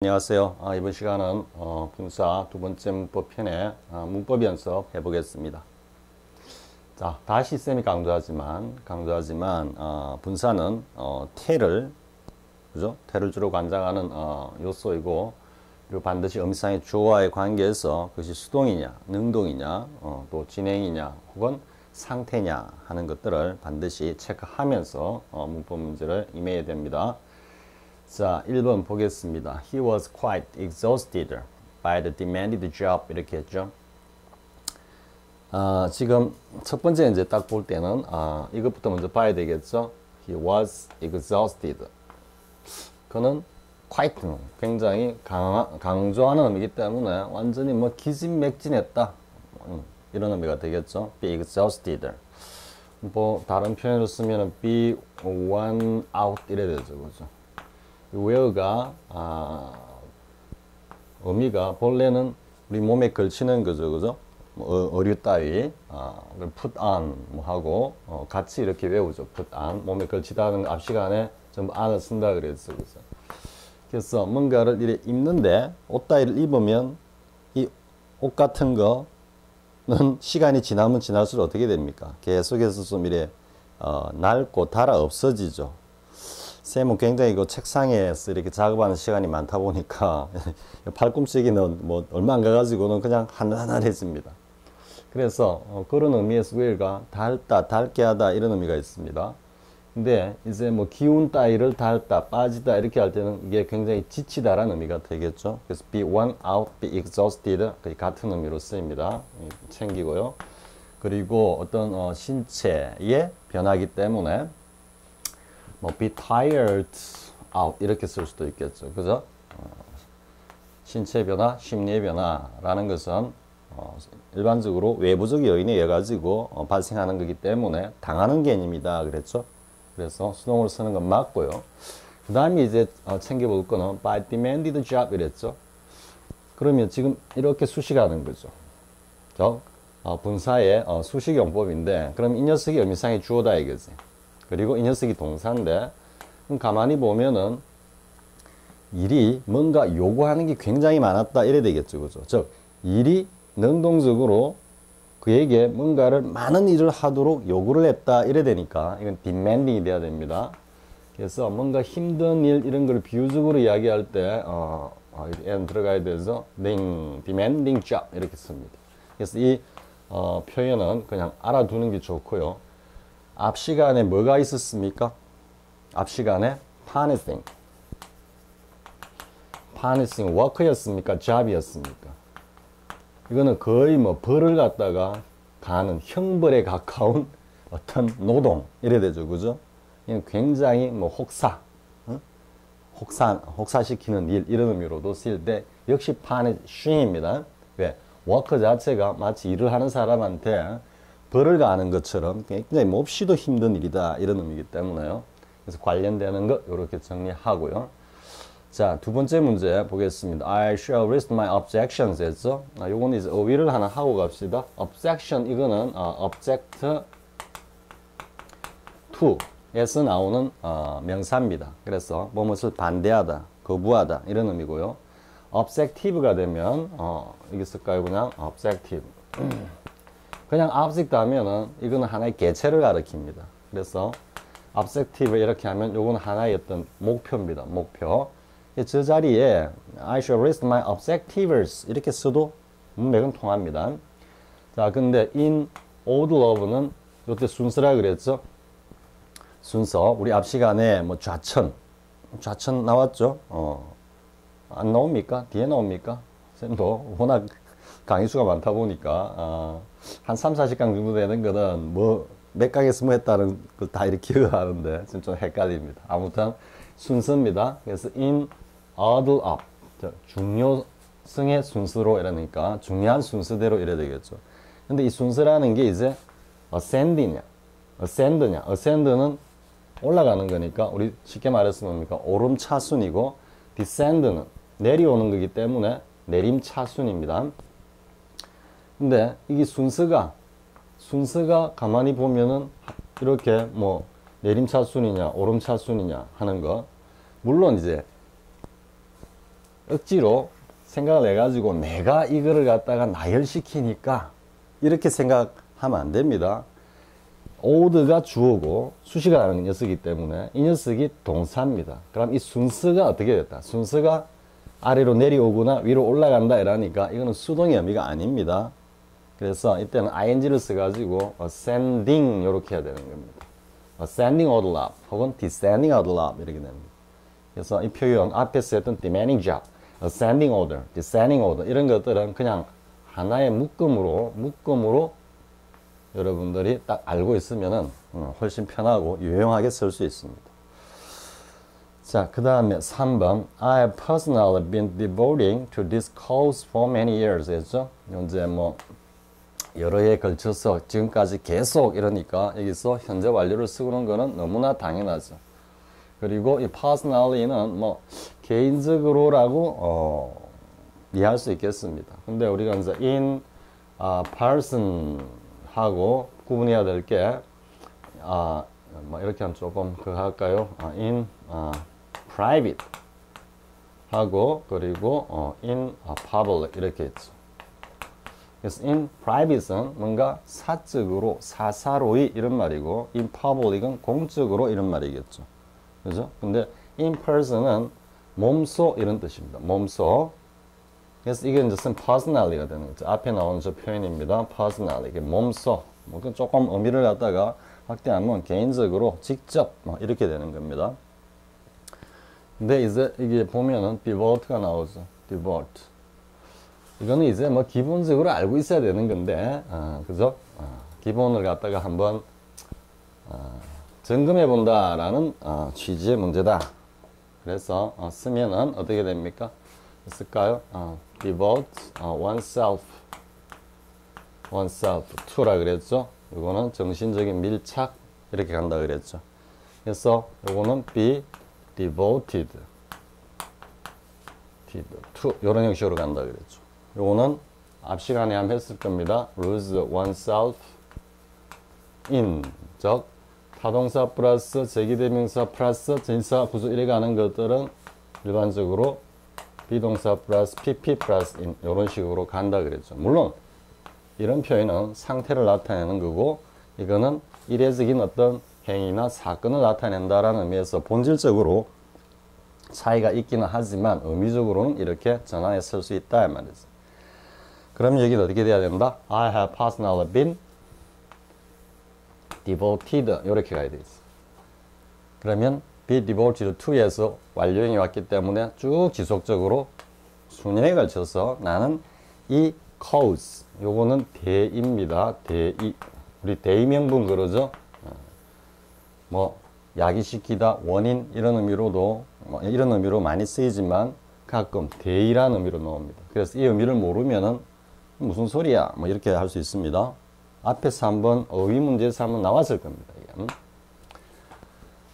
안녕하세요. 이번 시간은 분사 두 번째 문법 편의 문법 연습 해보겠습니다. 자, 다시 쌤이 강조하지만 분사는 태를 그죠? 태를 주로 관장하는 요소이고, 그리고 반드시 음성의 주어와의 관계에서 그것이 수동이냐, 능동이냐, 또 진행이냐, 혹은 상태냐 하는 것들을 반드시 체크하면서 문법 문제를 임해야 됩니다. 자, 1번 보겠습니다. He was quite exhausted by the demanded job. 이렇게 했죠. 지금 첫 번째 이제 딱 볼 때는 이것부터 먼저 봐야 되겠죠. He was exhausted. 그는 quite는 굉장히 강조하는 의미이기 때문에 완전히 뭐 기진맥진했다, 이런 의미가 되겠죠. Be exhausted. 뭐 다른 표현으로 쓰면 be worn out 이래 되죠, 그죠? wear가 의미가 본래는 우리 몸에 걸치는 거죠, 그죠? 의류 따위, put on 뭐 하고 같이 이렇게 외우죠. put on 몸에 걸치다는 앞 시간에 전부 on을 쓴다 그랬어, 그죠? 그래서 뭔가를 이렇게 입는데 옷 따위를 입으면 이 옷 같은 거는 시간이 지나면 지날수록 어떻게 됩니까? 계속해서 좀 이래 낡고 닳아 없어지죠. 쌤은 굉장히 그 책상에서 이렇게 작업하는 시간이 많다 보니까 팔꿈치기는 뭐 얼마 안 가가지고는 그냥 하늘하늘해집니다. 그래서 그런 의미에서 wear가 닳다, 닳게 하다 이런 의미가 있습니다. 근데 이제 뭐 기운 따위를 닳다, 빠지다 이렇게 할 때는 이게 굉장히 지치다라는 의미가 되겠죠. 그래서 be worn out, be exhausted 같은 의미로 쓰입니다. 챙기고요. 그리고 어떤 신체의 변화이기 때문에 뭐 be tired out 이렇게 쓸 수도 있겠죠, 그죠? 신체 변화, 심리의 변화라는 것은 일반적으로 외부적 요인에 의해 가지고 발생하는 거기 때문에 당하는 개념이다 그랬죠. 그래서 수동으로 쓰는 건 맞고요. 그 다음에 이제 챙겨볼 거는 by demanded job 이랬죠. 그러면 지금 이렇게 수식하는 거죠. 분사의 수식 용법인데, 그럼 이 녀석이 의미상의 주어다 이거지. 그리고 이 녀석이 동사인데, 가만히 보면은 일이 뭔가 요구하는 게 굉장히 많았다 이래 되겠죠, 그죠? 즉 일이 능동적으로 그에게 뭔가를 많은 일을 하도록 요구를 했다 이래 되니까 이건 demanding이 돼야 됩니다. 그래서 뭔가 힘든 일 이런 걸 비유적으로 이야기할 때 얘는 들어가야 돼서 demanding job 이렇게 씁니다. 그래서 이 표현은 그냥 알아두는 게 좋고요. 앞 시간에 뭐가 있었습니까? 앞 시간에 punishing work였습니까? job이었습니까? 이거는 거의 뭐 벌을 갖다가 가는 형벌에 가까운 어떤 노동 이래 되죠, 그죠? 이건 굉장히 뭐 혹사시키는 일 이런 의미로도 쓰일 때 역시 punishing입니다. 왜? 워커 자체가 마치 일을 하는 사람한테 벌을 가하는 것처럼 굉장히 몹시도 힘든 일이다 이런 의미이기 때문에요. 그래서 관련되는 거 이렇게 정리하고요. 자, 두 번째 문제 보겠습니다. I shall list my objections 했죠. 요거는 이제 어휘를 하나 하고 갑시다. objection 이거는 object to 에서 나오는 명사입니다. 그래서 무엇을 반대하다, 거부하다 이런 의미고요. objective가 되면 이게 쓸까요? 그냥 objective. 그냥 object 하면은 이거는 하나의 개체를 가리킵니다. 그래서 objective 이렇게 하면 요거는 하나의 어떤 목표입니다. 목표. 저 자리에 I shall list my objectives 이렇게 써도 문맥은 통합니다. 자, 근데 in order of는 이때 순서라 그랬죠. 순서. 우리 앞 시간에 뭐 좌천 나왔죠. 안 나옵니까? 뒤에 나옵니까? 쌤도 워낙 강의수가 많다 보니까 한 3, 40강 정도 되는 거는 뭐 몇 강에서 뭐 했다는 걸 다 이렇게 기억을 하는데 지금 좀 헷갈립니다. 아무튼 순서입니다. 그래서 in order of 중요성의 순서로 이러니까 중요한 순서대로 이래야 되겠죠. 근데 이 순서라는 게 이제 ascend냐 ascend는 올라가는 거니까 우리 쉽게 말해서 뭡니까? 오름차순이고 descend는 내려오는 거기 때문에 내림차순입니다. 근데 이게 순서가 가만히 보면은 이렇게 뭐 내림차순이냐 오름차순이냐 하는 거, 물론 이제 억지로 생각을 해가지고 내가 이거를 갖다가 나열시키니까 이렇게 생각하면 안 됩니다. ould가 주어고 수식을 하는 녀석이기 때문에 이 녀석이 동사입니다. 그럼 이 순서가 어떻게 됐다? 순서가 아래로 내려오거나 위로 올라간다 이러니까 이거는 수동의 의미가 아닙니다. 그래서 이때는 ing를 써가지고 ascending 이렇게 해야 되는 겁니다. ascending order up 혹은 descending order up 이렇게 됩니다. 그래서 이 표현 앞에서 했던 demanding job, ascending order, descending order 이런 것들은 그냥 하나의 묶음으로 여러분들이 딱 알고 있으면은 훨씬 편하고 유용하게 쓸 수 있습니다. 자, 그 다음에 3번 I have personally been devoting to this cause for many years 했죠. 현재 뭐 여러 해에 걸쳐서 지금까지 계속 이러니까 여기서 현재 완료를 쓰는 거는 너무나 당연하죠. 그리고 이 personally는 뭐 개인적으로라고 이해할 수 있겠습니다. 근데 우리가 이제 in person 하고 구분해야 될 게 뭐 이렇게 하면 조금 그거 할까요? in private 하고 그리고 in public 이렇게 있죠. 그래서 in private는 뭔가 사적으로 사사로이 이런 말이고 in public은 공적으로 이런 말이겠죠. 그죠? 근데 in person은 몸소 이런 뜻입니다. 몸소. 그래서 이게 이제 personally가 되는 거죠. 앞에 나오는 저 표현입니다. personally. 이게 몸소. 뭐 조금 의미를 갖다가 확대하면 개인적으로 직접 뭐 이렇게 되는 겁니다. 근데 이제 이게 보면은 devote가 나오죠. devote. 이거는 이제 뭐 기본적으로 알고 있어야 되는 건데, 그죠? 기본을 갖다가 한번 점검해 본다라는 취지의 문제다. 그래서 쓰면은 어떻게 됩니까? 쓸까요? devote oneself to라 그랬죠. 이거는 정신적인 밀착 이렇게 간다 그랬죠. 그래서 이거는 be devoted to 이런 형식으로 간다 그랬죠. 요거는 앞 시간에 한번 했을 겁니다. lose oneself in 즉 타동사 플러스 제기대명사 플러스 전치사 구조 이래 가는 것들은 일반적으로 비동사 플러스 pp 플러스 in 이런 식으로 간다 그랬죠. 물론 이런 표현은 상태를 나타내는 거고 이거는 이례적인 어떤 행위나 사건을 나타낸다라는 의미에서 본질적으로 차이가 있기는 하지만 의미적으로는 이렇게 전환해 쓸 수 있다 이 말이죠. 그럼 여기는 어떻게 돼야 된다? I have personally been devoted 이렇게 가야 되겠어. 그러면 be devoted to에서 완료형이 왔기 때문에 쭉 지속적으로 수년에 걸쳐서 나는 이 cause 요거는 대입니다. 대의. 우리 대의명분 그러죠. 뭐 야기시키다 원인 이런 의미로도 이런 의미로 많이 쓰이지만 가끔 대의라는 의미로 나옵니다. 그래서 이 의미를 모르면은 무슨 소리야 뭐 이렇게 할 수 있습니다. 앞에서 한번 어휘 문제에서 한번 나왔을 겁니다. 이게.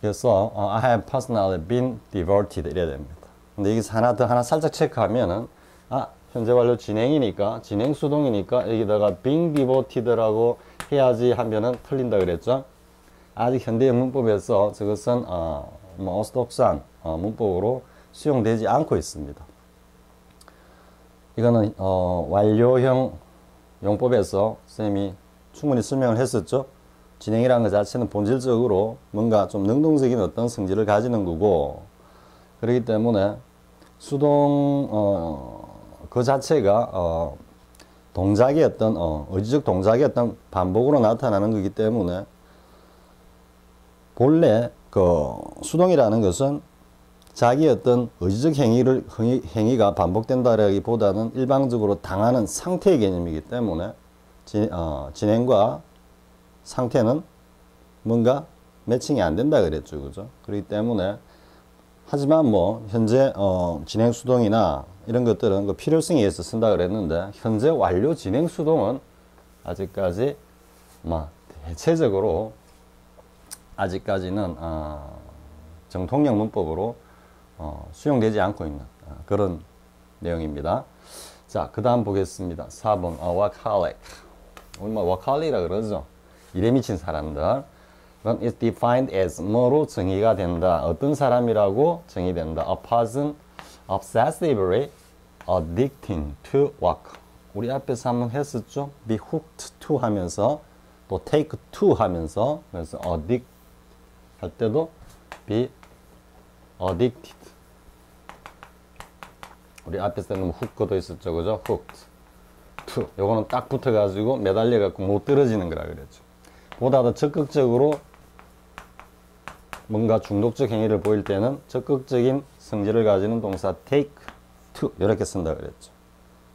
그래서 I have personally been devoted 이래야 됩니다. 근데 여기서 하나 살짝 체크하면은 현재 완료 진행이니까 진행 수동이니까 여기다가 being devoted라고 해야지 하면은 틀린다 그랬죠. 아직 현대 문법에서 저것은 뭐 어스독산 문법으로 수용되지 않고 있습니다. 이거는 완료형 용법에서 쌤이 충분히 설명을 했었죠. 진행이라는 것 자체는 본질적으로 뭔가 좀 능동적인 어떤 성질을 가지는 거고 그렇기 때문에 수동 그 자체가 동작의 어떤 의지적 동작의 어떤 반복으로 나타나는 거기 때문에 본래 그 수동이라는 것은 자기 어떤 의지적 행위가 반복된다라기보다는 일방적으로 당하는 상태의 개념이기 때문에 진행과 상태는 뭔가 매칭이 안 된다 그랬죠. 그죠? 그렇기 때문에 하지만 뭐 현재 진행 수동이나 이런 것들은 그 필요성에 의해서 쓴다 그랬는데 현재 완료 진행 수동은 아직까지 뭐 대체적으로 아직까지는 정통형 문법으로 수용되지 않고 있는 그런 내용입니다. 자, 그 다음 보겠습니다. 4번 workaholic. 우리 뭐 workaholic이라 그러죠. 일에 미친 사람들. 그럼 is defined as 뭐로 정의가 된다. 어떤 사람이라고 정의된다. A person obsessively addicting to work. 우리 앞에서 한번 했었죠. be hooked to 하면서 또 take to 하면서 그래서 addict 할 때도 be addicted. 우리 앞에서는 hook도 있었죠. 그죠? hooked to. 요거는 딱 붙어가지고 매달려갖고 못 떨어지는 거라 그랬죠. 보다 더 적극적으로 뭔가 중독적 행위를 보일 때는 적극적인 성질을 가지는 동사 take to 이렇게 쓴다 그랬죠.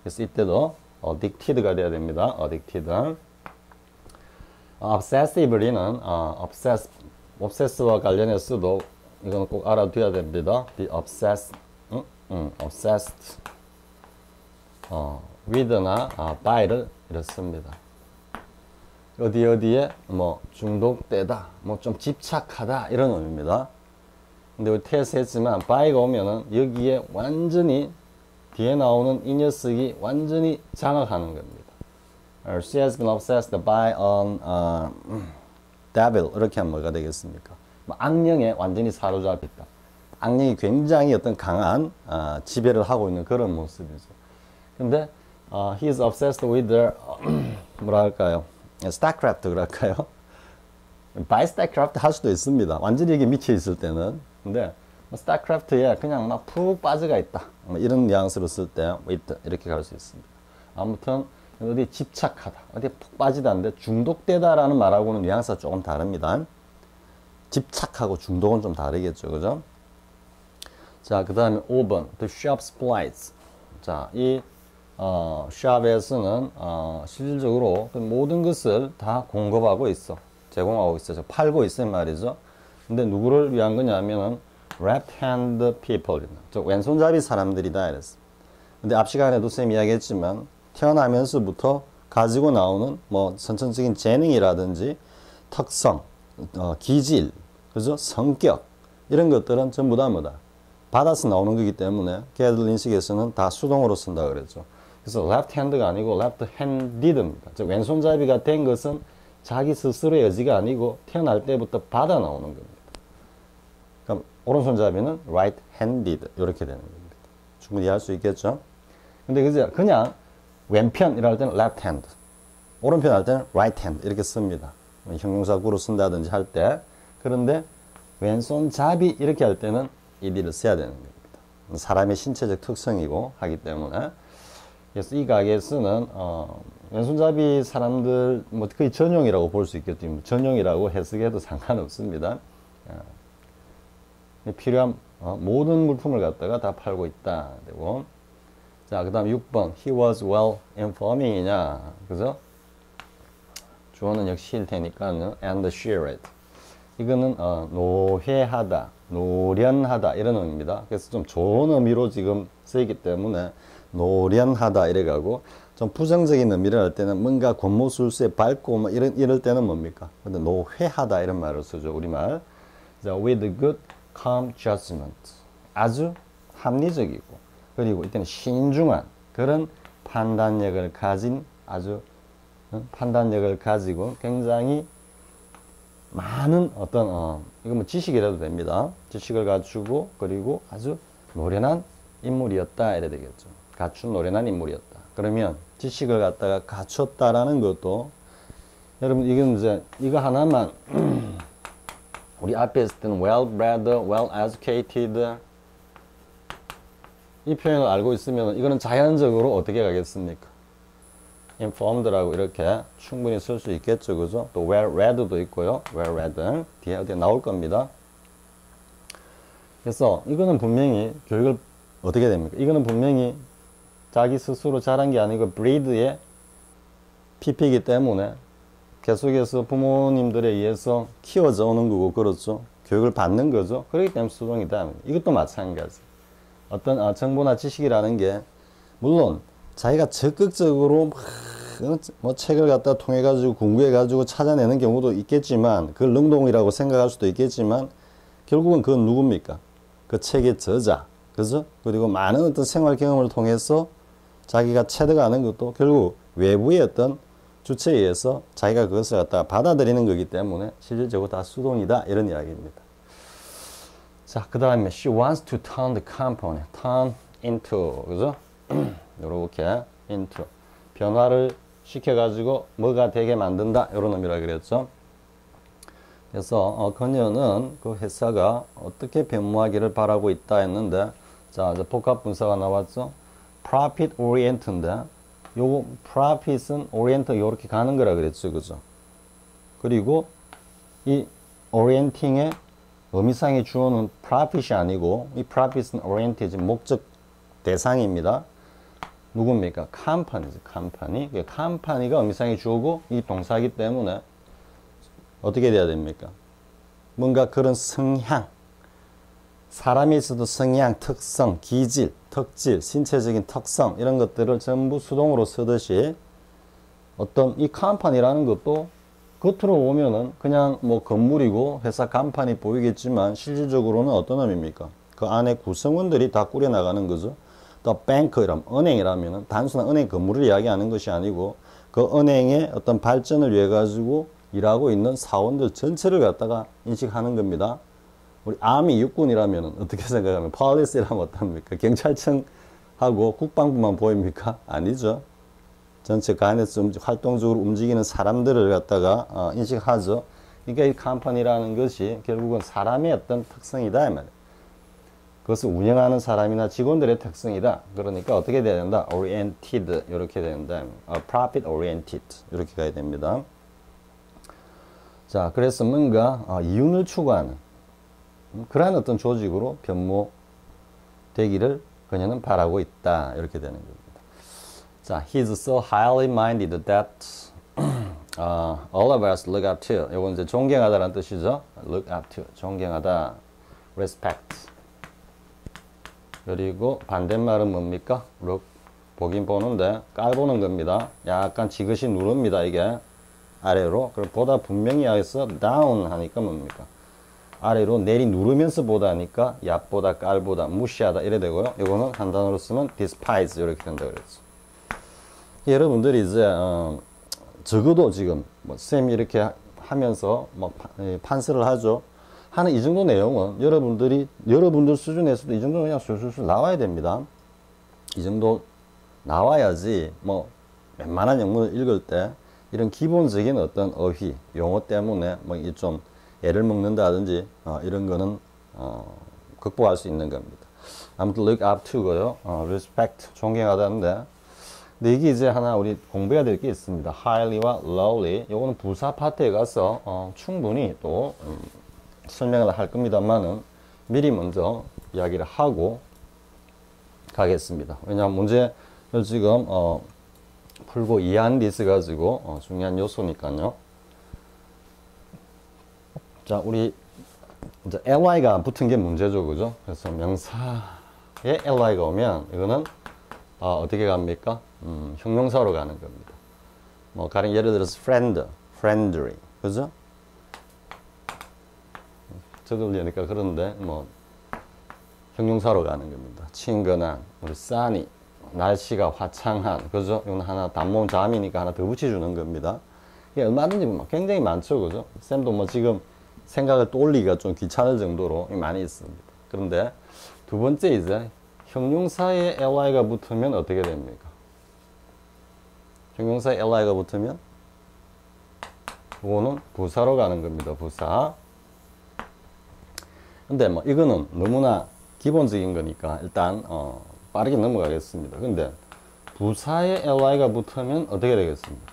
그래서 이때도 addicted가 돼야 됩니다. addicted. obsessively는 obsess와 관련해서도 이거는 꼭 알아둬야 됩니다. be obsessed, obsessed with나 by를 이렇습니다. 어디에 뭐 중독되다, 뭐 좀 집착하다 이런 의미입니다. 근데 우리 테스트 했지만 by가 오면은 여기에 완전히 뒤에 나오는 이 녀석이 완전히 장악하는 겁니다. She has been obsessed by an devil. 이렇게 하면 뭐가 되겠습니까? 악령에 완전히 사로잡혔다. 악령이 굉장히 어떤 강한 지배를 하고 있는 그런 모습이죠. 근데 he is obsessed with the 뭐랄까요? StarCraft 그럴까요? by StarCraft 할 수도 있습니다. 완전히 이게 미쳐 있을 때는. 근데 StarCraft에 그냥 막 푹 빠져가 있다. 이런 뉘앙스로 쓸 때 with 이렇게 갈 수 있습니다. 아무튼 어디 집착하다, 어디 푹 빠지다는데 중독되다라는 말하고는 뉘앙스가 조금 다릅니다. 집착하고 중독은 좀 다르겠죠, 그죠? 자, 그 다음에 5번 the shop supplies. 자, 이 샵에서는 실질적으로 모든 것을 다 공급하고 있어, 제공하고 있어, 팔고 있어 말이죠. 근데 누구를 위한 거냐면은 left-hand people, 즉 왼손잡이 사람들이다 이랬어. 근데 앞 시간에도 쌤이 이야기했지만 태어나면서부터 가지고 나오는 뭐 선천적인 재능이라든지 특성, 기질, 그죠? 성격 이런 것들은 전부 다 뭐다? 받아서 나오는 거기 때문에 걔들 인식에서는 다 수동으로 쓴다 그랬죠. 그래서 left hand가 아니고 left handed입니다. 즉 왼손잡이가 된 것은 자기 스스로의 의지가 아니고 태어날 때부터 받아 나오는 겁니다. 그럼 오른손잡이는 right handed 이렇게 되는 겁니다. 충분히 이해할 수 있겠죠? 근데 그냥 왼편 이럴 때는 left hand, 오른편 할 때는 right hand 이렇게 씁니다. 형용사구로 쓴다든지 할 때. 그런데 왼손잡이 이렇게 할 때는 ed를 써야 되는 겁니다. 사람의 신체적 특성이고 하기 때문에. 그래서 이 가게에서는 왼손잡이 사람들 뭐 거의 전용이라고 볼 수 있겠죠. 전용이라고 해석해도 상관없습니다. 필요한 모든 물품을 갖다가 다 팔고 있다 되고. 자, 그 다음 6번 he was well informing이냐, 그죠? 주어는 역시 일 테니까는 and shared. 이거는 노회하다, 노련하다 이런 의미입니다. 그래서 좀 좋은 의미로 지금 쓰이기 때문에 노련하다 이래가고, 좀 부정적인 의미를 할 때는 뭔가 권모술수에 밟고 뭐 이럴 때는 뭡니까? 근데 노회하다 이런 말을 쓰죠, 우리말. 자, with good calm judgment. 아주 합리적이고, 그리고 이때는 신중한 그런 판단력을 가진, 아주 판단력을 가지고 굉장히 많은 어떤 이거 뭐 지식이라도 됩니다. 지식을 갖추고 그리고 아주 노련한 인물이었다 이래 되겠죠. 갖춘 노련한 인물이었다. 그러면 지식을 갖다가 갖췄다라는 것도, 여러분 이건 이제 이거 하나만 우리 앞에 있을 때는 well bred, well educated 이 표현을 알고 있으면 이거는 자연적으로 어떻게 가겠습니까? informed라고 이렇게 충분히 쓸 수 있겠죠, 그죠? 또 well read도 있고요, well read 뒤에 어디에 나올 겁니다. 그래서 이거는 분명히 교육을 어떻게 됩니까? 이거는 분명히 자기 스스로 자란 게 아니고 breed의 PP이기 때문에 계속해서 부모님들에 의해서 키워져 오는 거고, 그렇죠? 교육을 받는 거죠. 그렇기 때문에 수동이다. 이것도 마찬가지. 어떤 정보나 지식이라는 게 물론 자기가 적극적으로 뭐 책을 갖다 통해 가지고 공부해 가지고 찾아내는 경우도 있겠지만, 그걸 능동이라고 생각할 수도 있겠지만, 결국은 그건 누굽니까? 그 책의 저자, 그죠? 그리고 많은 어떤 생활 경험을 통해서 자기가 체득하는 것도 결국 외부의 어떤 주체에 의해서 자기가 그것을 갖다가 받아들이는 거기 때문에 실질적으로 다 수동이다 이런 이야기입니다. 자, 그 다음에 she wants to turn the company. turn into. 그죠? 요렇게 into. 변화를 시켜가지고 뭐가 되게 만든다. 이런 의미라 그랬죠. 그래서 그녀는 그 회사가 어떻게 변모하기를 바라고 있다 했는데, 자, 이제 복합 분사가 나왔죠. profit oriented인데, 요거 profit은 orient 이렇게 가는 거라 그랬죠, 그죠? 그리고 이 orienting의 의미상의 주어는 profit이 아니고, 이 profit은 orient이지 목적 대상입니다. 누굽니까? 컴퍼니지, 컴퍼니. 컴퍼니가 의미상의 주어고 이 동사이기 때문에 어떻게 돼야 됩니까? 뭔가 그런 성향, 사람이 있어도 성향, 특성, 기질, 특질, 신체적인 특성 이런 것들을 전부 수동으로 쓰듯이 어떤 이 컴퍼니라는 것도 겉으로 보면은 그냥 뭐 건물이고 회사 간판이 보이겠지만 실질적으로는 어떤 의미입니까? 그 안에 구성원들이 다 꾸려나가는 거죠. 또 뱅크이라면 은행이라면 단순한 은행 건물을 이야기하는 것이 아니고 그 은행의 어떤 발전을 위해 가지고 일하고 있는 사원들 전체를 갖다가 인식하는 겁니다. 우리 아미 육군이라면 어떻게 생각하면 폴리스라면 어떻습니까? 경찰청하고 국방부만 보입니까? 아니죠. 전체 그 안에서 활동적으로 움직이는 사람들을 갖다가 인식하죠. 그러니까 이 컴퍼니라는 것이 결국은 사람의 어떤 특성이다 이 말이에요. 그것을 운영하는 사람이나 직원들의 특성이다. 그러니까 어떻게 돼야 된다? oriented 이렇게 된다. profit oriented 이렇게 가야 됩니다. 자, 그래서 뭔가 이윤을 추구하는 그러한 어떤 조직으로 변모되기를 그녀는 바라고 있다. 이렇게 되는 겁니다. 자, he's so highly minded that all of us look up to. 이건 이제 존경하다라는 뜻이죠. look up to, 존경하다, respect. 그리고 반대말은 뭡니까? look, 보긴 보는데 깔보는 겁니다. 약간 지그시 누릅니다. 이게 아래로. 그리고 보다 분명히 하겠어 down 하니까 뭡니까? 아래로 내리 누르면서 보다 하니까 얕보다 깔보다 무시하다 이래 되고요. 이거는 한 단어로 쓰면 despise 이렇게 된다 그랬죠. 여러분들이 이제 적어도 지금 뭐 쌤이 이렇게 하면서 뭐 판서를 하죠. 하는 이 정도 내용은 여러분들 수준에서도 이 정도 그냥 술술술 나와야 됩니다. 이 정도 나와야지 뭐 웬만한 영문을 읽을 때 이런 기본적인 어떤 어휘, 용어 때문에 뭐 좀 애를 먹는다든지 이런 거는 극복할 수 있는 겁니다. 아무튼 look up to고요. respect, 존경하다는데 근데 이게 이제 하나 우리 공부해야 될 게 있습니다. highly와 lowly. 요거는 부사 파트에 가서 충분히 또 설명을 할 겁니다만은 미리 먼저 이야기를 하고 가겠습니다. 왜냐하면 문제를 지금 풀고 이해한 데 있어 가지고 중요한 요소니까요. 자, 우리 이제 ly가 붙은 게 문제죠, 그죠? 그래서 명사에 ly가 오면 이거는 어떻게 갑니까? 형용사로 가는 겁니다. 뭐 가령 예를 들어서 friend, friendly, 그죠? 적으려니까 그런데 뭐 형용사로 가는 겁니다. 친근한, 우리 sunny, 날씨가 화창한, 그죠? 이건 하나 단모음 자음이니까 하나 더 붙여주는 겁니다. 이게 얼마든지 뭐 굉장히 많죠, 그죠? 쌤도 뭐 지금 생각을 떠올리기가 좀 귀찮을 정도로 많이 있습니다. 그런데 두 번째 이제 형용사에 ly가 붙으면 어떻게 됩니까? 형용사에 ly가 붙으면 이거는 부사로 가는 겁니다. 부사. 근데 뭐 이거는 너무나 기본적인 거니까 일단 빠르게 넘어가겠습니다. 근데 부사에 ly가 붙으면 어떻게 되겠습니까?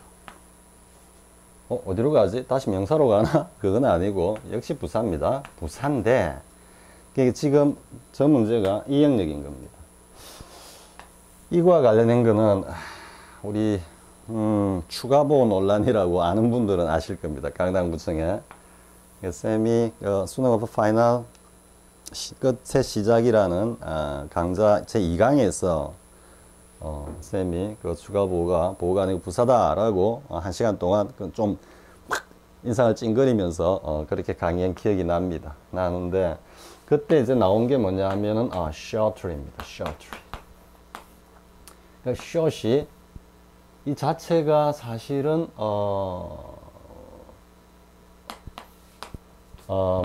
어디로 가지? 다시 명사로 가나? 그건 아니고 역시 부사입니다. 부사인데 지금 저 문제가 이 영역인 겁니다. 이거와 관련된 거는 우리 추가보호 논란이라고 아는 분들은 아실 겁니다. 강당구청에 쌤이 수능 오브 파이널 끝의 시작이라는 강좌 제2강에서 쌤이 그 추가보호가 보호가 아니고 부사다라고 1시간 동안 좀 인상을 찡그리면서 그렇게 강의한 기억이 납니다. 나는데 그때 이제 나온 게 뭐냐 하면은 shorter입니다. shorter. 그러니까 short이 이 자체가 사실은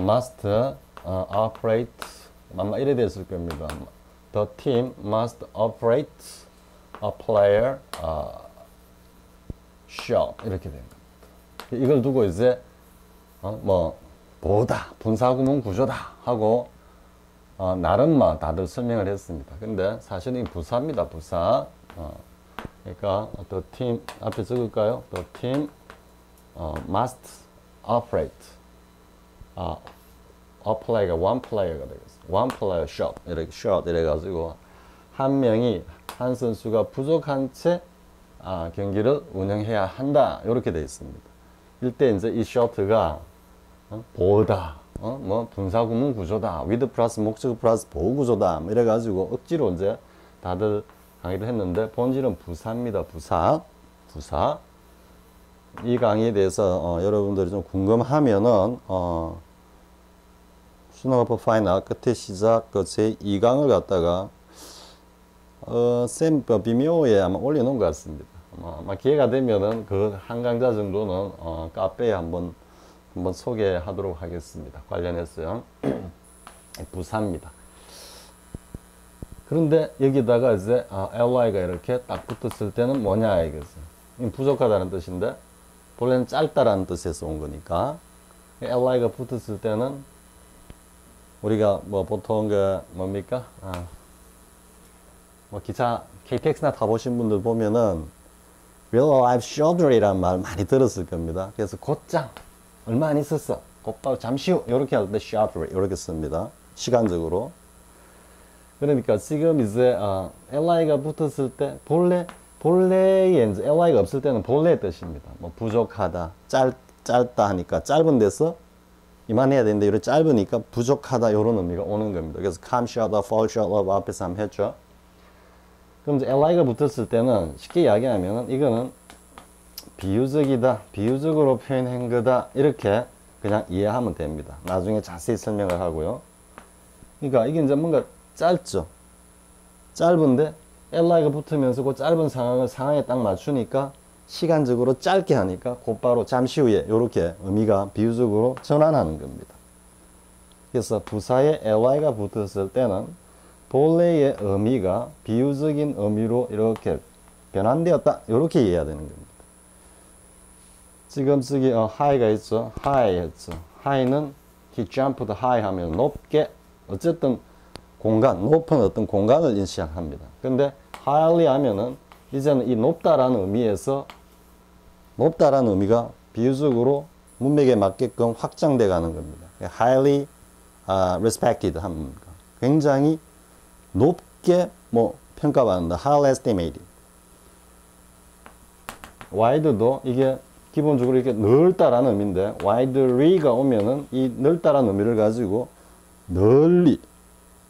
must operate 아마 이래 됐을 겁니다. The team must operate a player shot 이렇게 된 겁니다. 이걸 두고 이제 뭐 보다 분사구문 구조다 하고 나름 다들 설명을 했습니다. 근데 사실은 부사입니다. 부사. 그러니까 the team 앞에 적을까요? The team must operate a player가 one player가 되겠어요. one player shot 이렇게 shot 이래가지고 한 명이 한 선수가 부족한 채 경기를 운영해야 한다 이렇게 되어 있습니다. 이때 이제 이 shot가 보다 뭐 분사구문 구조다 with 플러스 목적 플러스 보호 구조다 뭐 이래가지고 억지로 이제 다들 강의를 했는데 본질은 부사입니다. 부사. 이 강의에 대해서 여러분들이 좀 궁금하면은 수능어법 파이널 끝에 시작 그 제2강을 갖다가 쌤 비묘에 아마 올려놓은 것 같습니다. 아마 기회가 되면은 그 한 강좌 정도는 카페에 한번 소개하도록 하겠습니다. 관련해서요. 부사입니다. 그런데 여기다가 이제 ly가 이렇게 딱 붙었을 때는 뭐냐 이거죠. 부족하다는 뜻인데 본래는 짧다라는 뜻에서 온 거니까 ly가 붙었을 때는 우리가 뭐 보통 그 뭡니까? 뭐 기차 KTX나 타보신 분들 보면은 real life shorter이라는 말 많이 들었을 겁니다. 그래서 곧장 얼마 안 있었어. 곧바로 잠시 후 이렇게 할 때 shorter 이렇게 씁니다. 시간적으로. 그러니까 지금 이제 ly가 붙었을 때 본래에 이제 ly가 없을 때는 본래의 뜻입니다. 뭐 부족하다, 짧다 하니까 짧은 데서 이만해야 되는데 이렇게 짧으니까 부족하다 이런 의미가 오는 겁니다. 그래서 come short of, fall short of 앞에서 한번 했죠. 그럼 이제 ly가 붙었을 때는 쉽게 이야기하면은 이거는 비유적이다, 비유적으로 표현한 거다 이렇게 그냥 이해하면 됩니다. 나중에 자세히 설명을 하고요. 그러니까 이게 이제 뭔가 짧죠. 짧은데 ly가 붙으면서 그 짧은 상황에 딱 맞추니까 시간적으로 짧게 하니까 곧바로 잠시 후에 이렇게 의미가 비유적으로 전환하는 겁니다. 그래서 부사에 ly가 붙었을 때는 본래의 의미가 비유적인 의미로 이렇게 변환되었다 이렇게 이해해야 되는 겁니다. 지금 저기 high가 있죠. high 했죠. high는 he jumped high 하면 높게 어쨌든 공간, 높은 어떤 공간을 인식합니다. 근데 highly 하면은 이제는 이 높다라는 의미에서 높다라는 의미가 비유적으로 문맥에 맞게끔 확장돼 가는 겁니다. highly respected 합니다. 굉장히 높게 뭐 평가받는다. highly estimated. wide도 이게 기본적으로 이렇게 넓다라는 의미인데 widely가 오면은 이 넓다라는 의미를 가지고 널리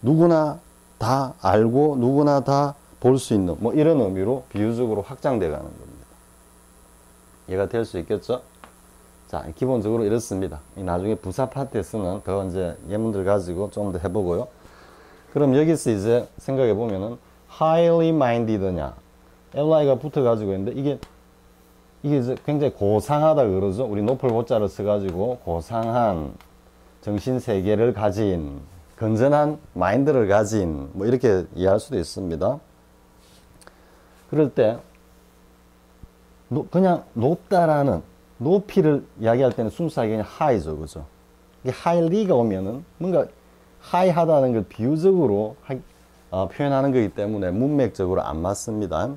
누구나 다 알고 누구나 다 볼 수 있는 뭐 이런 의미로 비유적으로 확장돼 가는 겁니다. 이해가 될 수 있겠죠? 자, 기본적으로 이렇습니다. 나중에 부사 파트에서는 더 이제 예문들 가지고 좀 더 해보고요. 그럼 여기서 이제 생각해 보면은 highly minded냐 ly가 붙어 가지고 있는데 이게 이제 굉장히 고상하다 그러죠. 우리 높을 고자를 써가지고 고상한 정신세계를 가진 건전한 마인드를 가진 뭐 이렇게 이해할 수도 있습니다. 그럴 때 그냥 높다라는 높이를 이야기할 때는 순수하게 그냥 high죠. 그죠? 이게 highly가 오면은 뭔가 high하다는 걸 비유적으로 표현하는 거기 때문에 문맥적으로 안 맞습니다.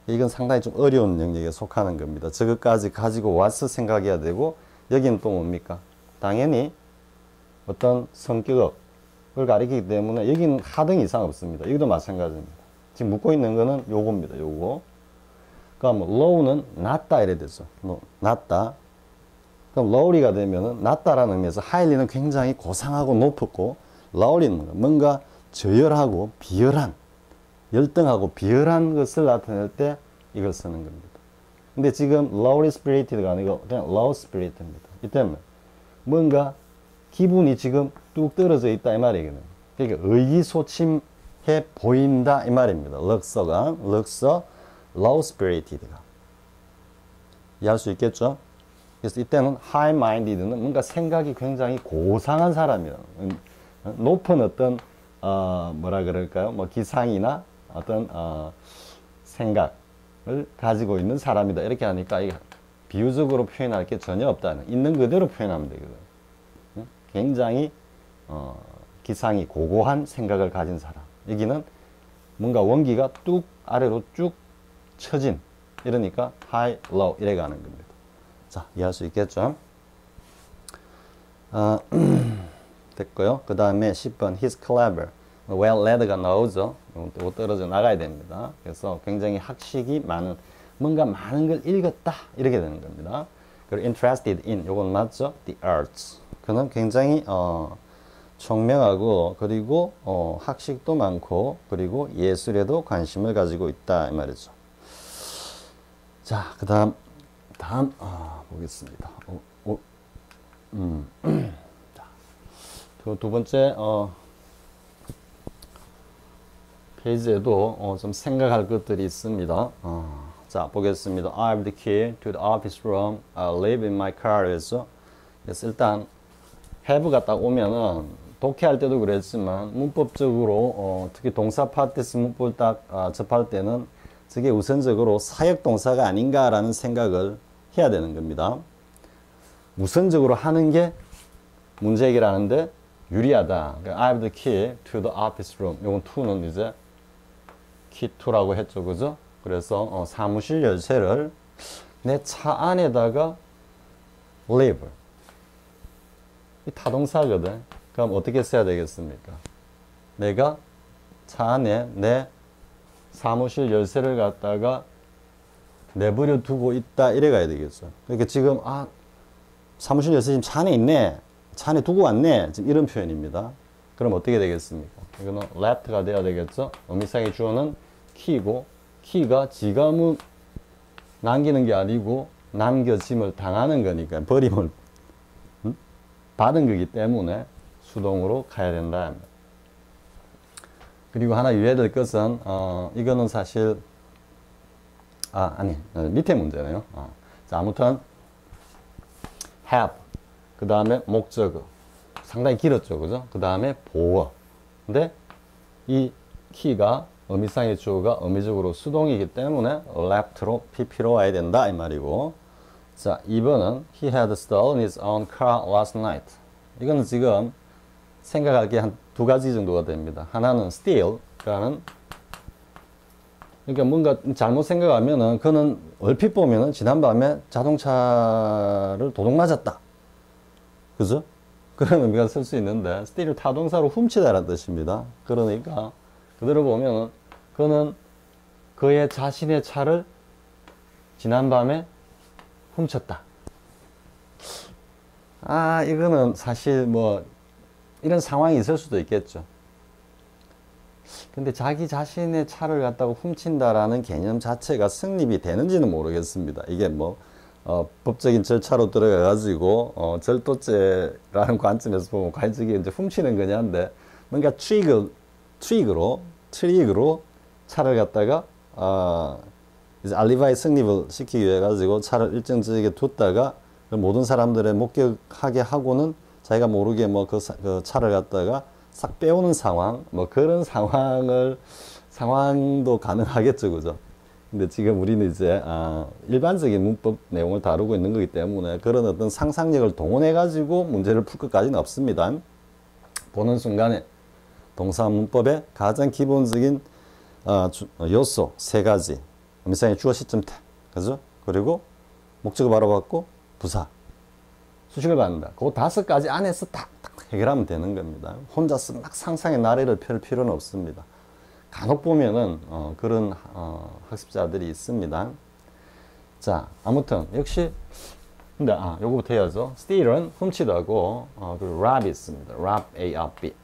이건 상당히 좀 어려운 영역에 속하는 겁니다. 저것까지 가지고 와서 생각해야 되고 여기는 또 뭡니까? 당연히 어떤 성격을 가리키기 때문에 여기는 하등 이상 없습니다. 여기도 마찬가지입니다. 지금 묻고 있는 거는 요겁니다. 요거. 그럼 low는 낮다 이래 되죠. 낮다. 그럼 lowly가 되면은 낮다라는 의미에서 highly는 굉장히 고상하고 높았고 lowly는 뭔가 저열하고 비열한 열등하고 비열한 것을 나타낼 때 이걸 쓰는 겁니다. 근데 지금 lowly spirited가 아니고 그냥 low spirited입니다. 이때는 뭔가 기분이 지금 뚝 떨어져 있다 이 말이거든요. 그러니까 의기소침해 보인다 이 말입니다. 럭서가 low spirited가 이해할 수 있겠죠? 그래서 이때는 high minded는 뭔가 생각이 굉장히 고상한 사람이에요. 높은 어떤 뭐라 그럴까요? 뭐 기상이나 어떤 생각을 가지고 있는 사람이다. 이렇게 하니까 이게 비유적으로 표현할 게 전혀 없다는, 있는 그대로 표현하면 되거든요. 굉장히 기상이 고고한 생각을 가진 사람. 여기는 뭔가 원기가 뚝 아래로 쭉 처진, 이러니까 high, low 이래 가는 겁니다. 자, 이해할 수 있겠죠? 됐고요. 그 다음에 10번 he's clever. well read가 나오죠. 이거 떨어져 나가야 됩니다. 그래서 굉장히 학식이 많은, 뭔가 많은 걸 읽었다 이렇게 되는 겁니다. 그리고 interested in, 요건 맞죠? the arts. 그는 굉장히 총명하고, 그리고 학식도 많고, 그리고 예술에도 관심을 가지고 있다 이 말이죠. 자, 그 다음 보겠습니다. 자, 두 번째 페이지에도 좀 생각할 것들이 있습니다. 자, 보겠습니다. I have the key to the office room. I live in my car. 그래서 일단 have가 딱 오면은 독해할 때도 그랬지만 문법적으로 특히 동사 파트스 문법을 딱 접할 때는 저게 우선적으로 사역 동사가 아닌가라는 생각을 해야 되는 겁니다. 우선적으로 하는 게 문제 해결하는데 유리하다. 그러니까 I have the key to the office room. 요건 to는 이제 key to라고 했죠, 그죠? 그래서 사무실 열쇠를 내 차 안에다가 live. 이 타동사거든. 그럼 어떻게 써야 되겠습니까? 내가 차 안에 내 사무실 열쇠를 갖다가 내버려 두고 있다 이래 가야 되겠죠. 그러니까 지금 사무실 열쇠 지금 차 안에 있네, 차 안에 두고 왔네, 지금 이런 표현입니다. 그럼 어떻게 되겠습니까? 이거는 left가 돼야 되겠죠. 의미상의 주어는 key고, key가 지가 뭐 남기는 게 아니고 남겨짐을 당하는 거니까, 버림을 받은 거기 때문에 수동으로 가야 된다. 그리고 하나 유의될 것은 이거는 사실 밑에 문제네요. 자, 아무튼 have, 그 다음에 목적어, 상당히 길었죠, 그죠? 그 다음에 보어. 근데 이 키가 의미상의 주어가 의미적으로 수동이기 때문에 left로 pp로 와야 된다 이 말이고. 자, 2번은 he had stolen his own car last night. 이거는 지금 생각할 게 한 두 가지 정도가 됩니다. 하나는 steal라는, 그러니까 뭔가 잘못 생각하면은 그는 얼핏 보면은 지난밤에 자동차를 도둑 맞았다, 그죠? 그런 의미가 쓸 수 있는데 steal 타동사로 훔치다라는 뜻입니다. 그러니까 그대로 보면은 그는 그의 자신의 차를 지난밤에 훔쳤다. 이거는 사실 뭐 이런 상황이 있을 수도 있겠죠. 근데 자기 자신의 차를 갖다가 훔친다라는 개념 자체가 성립이 되는지는 모르겠습니다. 이게 뭐 법적인 절차로 들어가 가지고 절도죄라는 관점에서 보면 과연 저게 이제 훔치는 거냐인데, 뭔가 트릭으로 차를 갖다가 이제 알리바이 성립을 시키기 위해 가지고 차를 일정 지역에 뒀다가 모든 사람들의 목격하게 하고는 자기가 모르게 뭐 그 차를 갖다가 싹 빼오는 상황, 뭐 그런 상황도 가능하겠죠, 그죠? 근데 지금 우리는 이제 일반적인 문법 내용을 다루고 있는 거기 때문에 그런 어떤 상상력을 동원해 가지고 문제를 풀 것까지는 없습니다. 보는 순간에 동사 문법의 가장 기본적인 요소 세 가지, 의미상의 주어 시점 태, 그죠? 그리고 목적어 바로 받고 부사, 수식을 받는다. 그 5가지 안에서 딱 해결하면 되는 겁니다. 혼자서 막 상상의 나래를 펼 필요는 없습니다. 간혹 보면은 그런 학습자들이 있습니다. 자, 아무튼 역시 근데 요거부터 해야죠. steal은 훔치다고, 그리고 rob 있습니다. rob, A-R-B.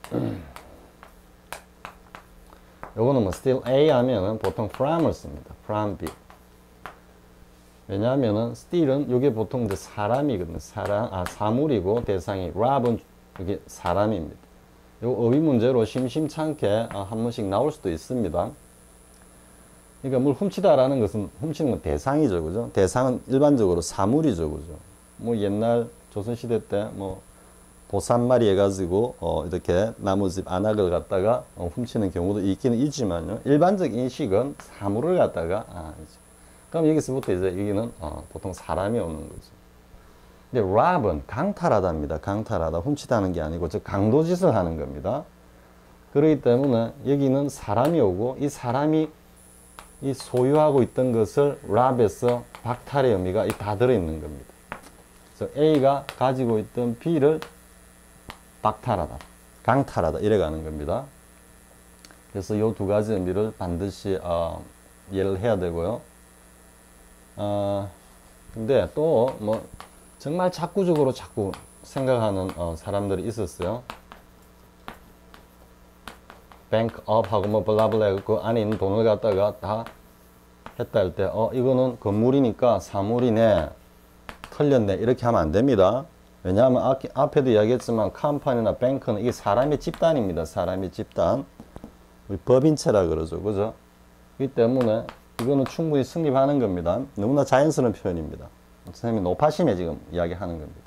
요거는 뭐 steal A 하면은 보통 from을 씁니다. from B. 왜냐하면은 steal은 요게 보통 이제 사람이거든요. 사물이고 대상이, rob은 이게 사람입니다. 요 어휘 문제로 심심찮게 한 번씩 나올 수도 있습니다. 그러니까 뭘 훔치다라는 것은, 훔치는 건 대상이죠, 그죠? 대상은 일반적으로 사물이죠, 그죠? 뭐 옛날 조선시대 때 뭐 보쌈말이 해가지고 이렇게 나무집 안악을 갖다가 훔치는 경우도 있기는 있지만요. 일반적 인식은 사물을 갖다가 그럼 여기서부터 이제 여기는 보통 사람이 오는 거죠. 근데 rob은 강탈하다입니다. 강탈하다, 훔치다는 게 아니고 즉 강도짓을 하는 겁니다. 그렇기 때문에 여기는 사람이 오고 이 사람이 이 소유하고 있던 것을 rob에서 박탈의 의미가 다 들어있는 겁니다. 그래서 A가 가지고 있던 B를 박탈하다, 강탈하다 이래 가는 겁니다. 그래서 이 두 가지 의미를 반드시 이해를 해야 되고요. 근데 또 뭐 정말 자꾸 생각하는 사람들이 있었어요. 뱅크업 하고 뭐 블라블라 그 안에 있는 돈을 갖다가 다 했다 할 때 이거는 건물이니까 사물이네, 틀렸네 이렇게 하면 안 됩니다. 왜냐하면 앞에도 이야기했지만 컴퍼니나 뱅크는 이게 사람의 집단입니다. 사람의 집단, 우리 법인체라 그러죠, 그죠? 이 때문에 이거는 충분히 성립하는 겁니다. 너무나 자연스러운 표현입니다. 선생님이 높아심에 지금 이야기하는 겁니다.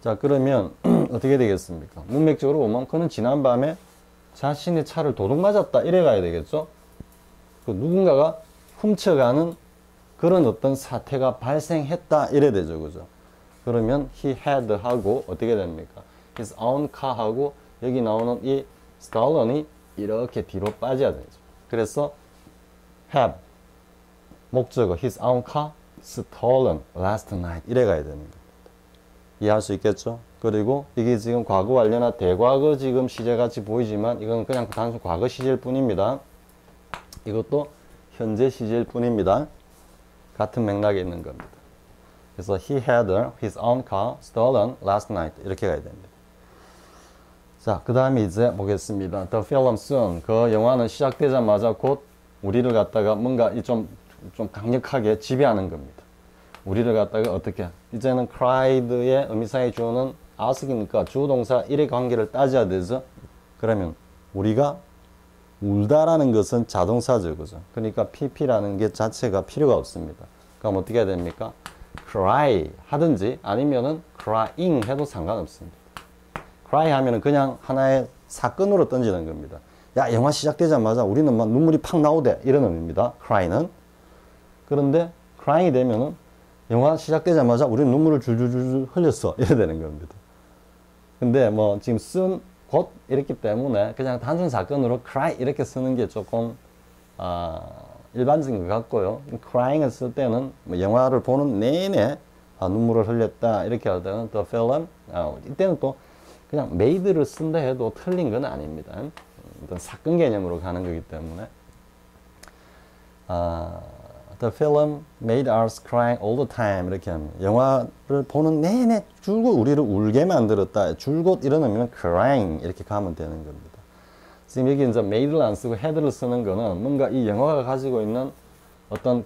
자, 그러면 어떻게 되겠습니까? 문맥적으로 보면 그는 지난밤에 자신의 차를 도둑 맞았다 이래 가야 되겠죠? 그 누군가가 훔쳐가는 그런 어떤 사태가 발생했다 이래 되죠, 그죠? 그러면 he had 하고 어떻게 됩니까? his own car 하고 여기 나오는 이 stolen이 이렇게 뒤로 빠져야 되죠. 그래서 have 목적어 his own car stolen last night 이래 가야 되는 겁니다. 이해할 수 있겠죠? 그리고 이게 지금 과거 완료나 대과거 지금 시제같이 보이지만 이건 그냥 단순 과거 시제일 뿐입니다. 이것도 현재 시제일 뿐입니다. 같은 맥락에 있는 겁니다. 그래서 he had his own car stolen last night 이렇게 가야 됩니다. 자, 그 다음에 이제 보겠습니다. The film soon, 그 영화는 시작되자마자 곧 우리를 갖다가 뭔가 좀 강력하게 지배하는 겁니다. 우리를 갖다가 어떻게 이제는 cried의 의미상의 주어는 ask이니까 주동사 1의 관계를 따져야 되죠. 그러면 우리가 울다라는 것은 자동사죠, 그죠? 그러니까 pp라는 게 자체가 필요가 없습니다. 그럼 어떻게 해야 됩니까? cry 하든지 아니면은 crying 해도 상관없습니다. cry 하면은 그냥 하나의 사건으로 던지는 겁니다. 야, 영화 시작되자마자 우리는 막 눈물이 팍 나오대 이런 의미입니다. cry는. 그런데 crying이 되면은 영화 시작되자마자 우리는 눈물을 줄줄줄 흘렸어 이래 되는 겁니다. 근데 뭐 지금 쓴 곧 이렇기 때문에 그냥 단순 사건으로 cry 이렇게 쓰는 게 조금 일반적인 것 같고요. crying을 쓸 때는 뭐 영화를 보는 내내 눈물을 흘렸다 이렇게 할 때는 the film 이때는 또 그냥 made를 쓴다 해도 틀린 건 아닙니다. 어떤 사건 개념으로 가는 거기 때문에 The film made us crying all the time 이렇게 합니다. 영화를 보는 내내 줄곧 우리를 울게 만들었다. 줄곧 이런 의미는 crying 이렇게 가면 되는 겁니다. 지금 여기 이제 made를 안 쓰고 had를 쓰는 거는 뭔가 이 영화가 가지고 있는 어떤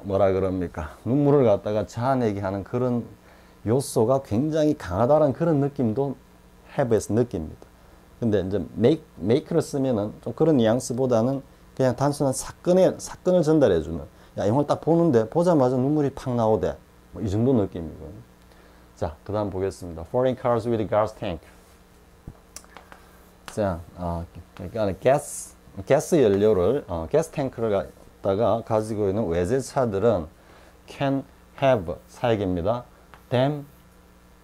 뭐라 그럽니까? 눈물을 갖다가 자아내게 하는 그런 요소가 굉장히 강하다는 그런 느낌도 have에서 느낍니다. 근데 이제 make를 쓰면은 좀 그런 뉘앙스보다는 그냥 단순한 사건을 전달해주는, 야, 영화를 딱 보는데 보자마자 눈물이 팍 나오대. 뭐 이 정도 느낌이고요. 자, 그 다음 보겠습니다. Foreign cars with gas tank. 자, 그러니까 가스 연료를, 가스 탱크를 갖다가 가지고 있는 외제차들은 can have 사역입니다. them,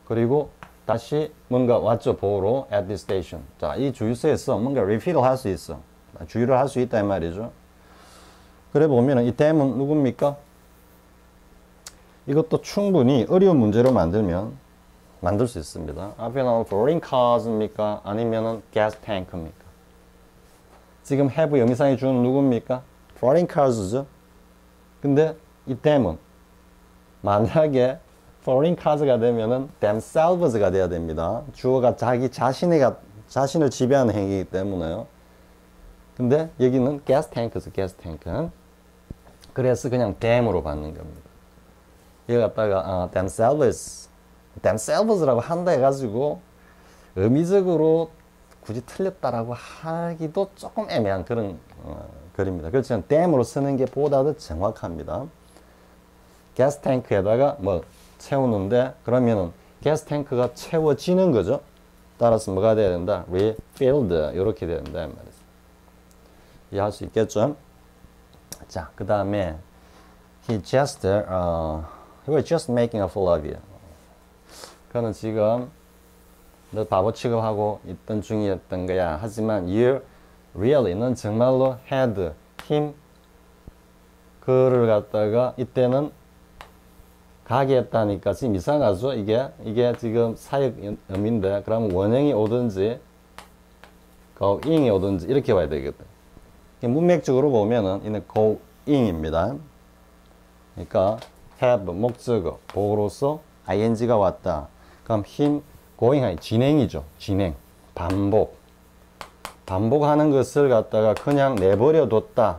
그리고 다시 뭔가 왔죠, 보호로 at this station. 자, 이 주유소에서 뭔가 refill을 할 수 있어. 주유를 할 수 있다 이 말이죠. 그래 보면은 이 them은 누굽니까? 이것도 충분히 어려운 문제로 만들 수 있습니다. 앞에 나온 foreign cars입니까? 아니면은 gas tank입니까? 지금 have 영미상이 주는 누굽니까? foreign cars죠. 근데 이 them은 만약에 foreign cars가 되면은 themselves가 돼야 됩니다. 주어가 자신을 지배하는 행위이기 때문에요. 근데 여기는 gas tank죠, gas tank는. 그래서 그냥 them으로 받는 겁니다. 이거 갖다가 themselves라고 한다 해가지고 의미적으로 굳이 틀렸다라고 하기도 조금 애매한 그런 글입니다. 그렇지만 them으로 쓰는 게 보다 더 정확합니다. 가스 탱크에다가 뭐 채우는데 그러면은 가스 탱크가 채워지는 거죠. 따라서 뭐가 돼야 된다? refilled 이렇게 돼야 된다 말이죠. 이해할 수 있겠죠? 자, 그 다음에 he was just making a fool of you. 그는 지금 너 바보 취급하고 있던 중이었던 거야. 하지만 you really, 넌 정말로 had him, 그를 갖다가 이때는 가게 했다니까 지금 이상하죠? 이게 지금 사역 의미인데, 그럼 원형이 오든지 going이 오든지 이렇게 와야 되겠다. 문맥적으로 보면은 이는 going입니다. 그러니까 have 목적어 보고로서 ing가 왔다. 그럼 him going이 진행이죠. 진행, 반복하는 것을 갖다가 그냥 내버려 뒀다.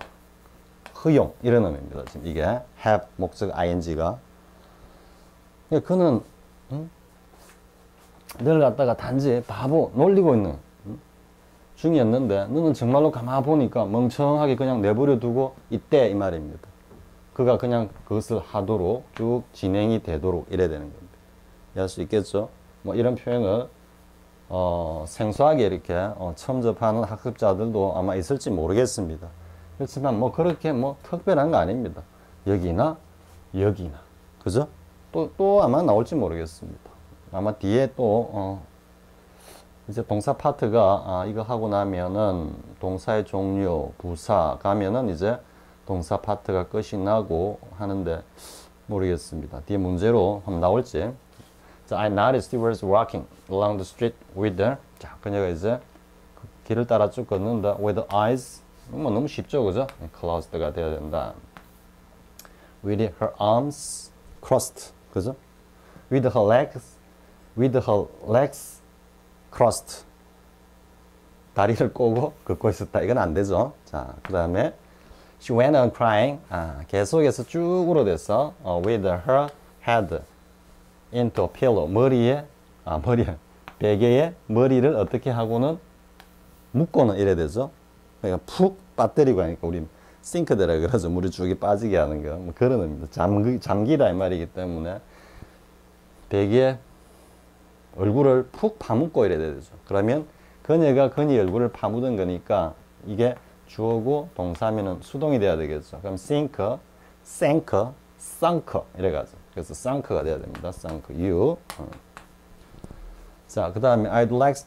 허용, 이런 의미입니다. 지금 이게 have 목적 ing가. 그는 늘 갖다가 단지 바보 놀리고 있는 중이었는데 너는 정말로 가만 보니까 멍청하게 그냥 내버려 두고 있대, 이 말입니다. 그가 그냥 그것을 하도록 쭉 진행이 되도록 이래야 되는 겁니다. 이해할 수 있겠죠? 뭐 이런 표현을 생소하게 이렇게 처음 접하는 학습자들도 아마 있을지 모르겠습니다. 그렇지만 뭐 그렇게 뭐 특별한 거 아닙니다. 여기나 그죠? 또 아마 나올지 모르겠습니다. 아마 뒤에 또 이제 동사 파트가 이거 하고 나면은 동사의 종류, 부사 가면은 이제 동사 파트가 끝이 나고 하는데 모르겠습니다. 뒤에 문제로 한번 나올지. 자, I noticed he was walking along the street with the, 자, 그녀가 이제 그 길을 따라 쭉 걷는다. with eyes, 뭐 너무 쉽죠, 그죠? closed가 돼야 된다. with her arms crossed, 그죠? with her legs crossed. 다리를 꼬고 걷고 있었다. 이건 안 되죠. 자, 그 다음에 she went on crying. 계속해서 쭉 울어댔어. with her head into a pillow. 베개에 머리를 어떻게 하고는 묶고는 이래야 되죠. 그러니까 푹 빠뜨리고 하니까 우리 싱크대라 그러죠. 물이 쭉이 빠지게 하는 거. 뭐 그런 의미입니다. 잠기다 이 말이기 때문에 베개에 얼굴을 푹 파묻고 이래야 되죠. 그러면 그녀가 그녀의 얼굴을 파묻은 거니까 이게 주어고 동사면은 수동이 돼야 되겠죠. 그럼 sink, sunk 이래가지고. 그래서 sunk가 돼야 됩니다. sunk, you. 자, 그 다음에 I'd like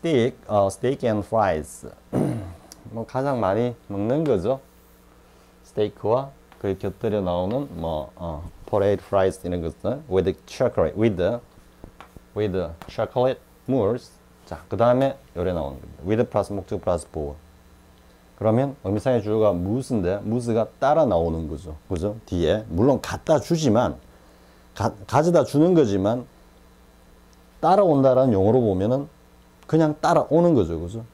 steak and fries. 뭐 가장 많이 먹는 거죠. 스테이크와 그 곁들여 나오는 potato fries 이런 것들 with chocolate, with chocolate mousse. 자, 그 다음에 요래 나오는 겁니다. with 플러스 목적 플러스 보어. 그러면 의미상의 주어가 muse인데 muse가 따라 나오는 거죠. 그죠? 뒤에 물론 갖다 주지만 가져다 주는 거지만 따라온다라는 용어로 보면은 그냥 따라오는 거죠. 그죠?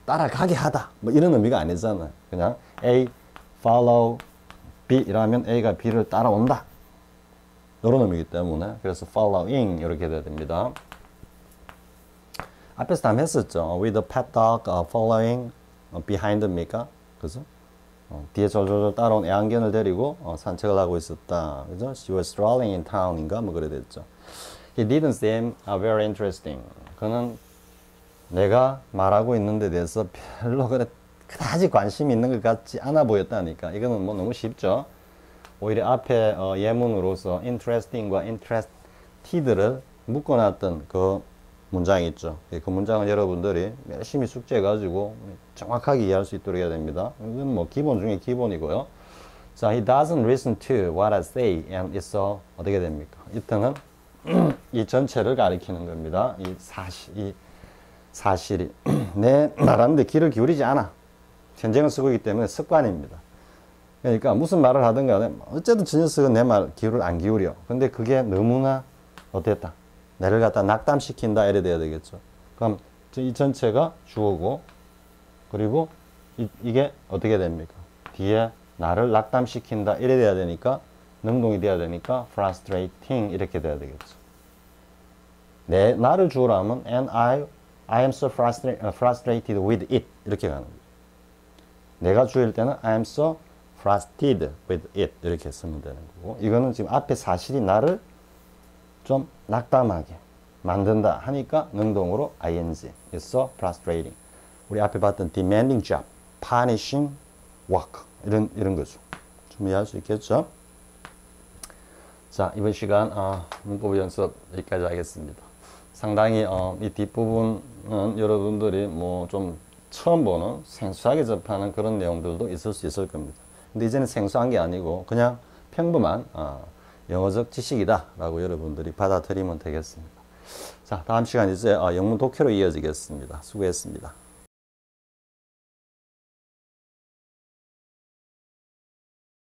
따라가게 하다. 뭐 이런 의미가 아니잖아요. 그냥 A follow B 이라면 A가 B를 따라온다. 이런 의미이기 때문에 그래서 following 이렇게 돼야 됩니다. 앞에서 다 했었죠. with a pet dog following behind me입니까? 그죠? 뒤에 졸졸졸 따라온 애완견을 데리고 산책을 하고 있었다. 그죠? She was strolling in town인가? 뭐 그래 됐죠. He didn't seem very interesting. 그는 내가 말하고 있는 데 대해서 별로 그다지 관심이 있는 것 같지 않아 보였다니까. 이거는 뭐 너무 쉽죠. 오히려 앞에 예문으로서 interesting과 interested를 묶어놨던 그 문장이 있죠. 그 문장은 여러분들이 열심히 숙제해가지고 정확하게 이해할 수 있도록 해야 됩니다. 이건 뭐 기본 중에 기본이고요. 자, he doesn't listen to what I say and it's so 어떻게 됩니까? 이때는 이 전체를 가리키는 겁니다. 이 사실이 내 말하는데 귀를 기울이지 않아. 현재형을 쓰고 있기 때문에 습관입니다. 그러니까 무슨 말을 하든 간에 어쨌든 저 녀석은 내 말 귀를 안 기울여. 근데 그게 너무나 어땠다. 내를 갖다 낙담시킨다 이래 돼야 되겠죠. 그럼 이 전체가 주어고 그리고 이게 어떻게 됩니까? 뒤에 나를 낙담시킨다 이래 돼야 되니까 능동이 돼야 되니까 frustrating 이렇게 돼야 되겠죠. 나를 주어라 하면 and I am so frustrated with it 이렇게 가는 거죠. 내가 주어일 때는 I am so frustrated with it 이렇게 쓰면 되는 거고 이거는 지금 앞에 사실이 나를 좀 낙담하게 만든다 하니까 능동으로 ing. It's so frustrating. 우리 앞에 봤던 demanding job, punishing work 이런 거죠. 좀 이해할 수 있겠죠? 자, 이번 시간 문법 연습 여기까지 하겠습니다. 상당히 이 뒷부분은 여러분들이 뭐 좀 처음 보는 생소하게 접하는 그런 내용들도 있을 수 있을 겁니다. 근데 이제는 생소한 게 아니고 그냥 평범한 영어적 지식이다 라고 여러분들이 받아들이면 되겠습니다. 자, 다음 시간 이제 영문 독해로 이어지겠습니다. 수고했습니다.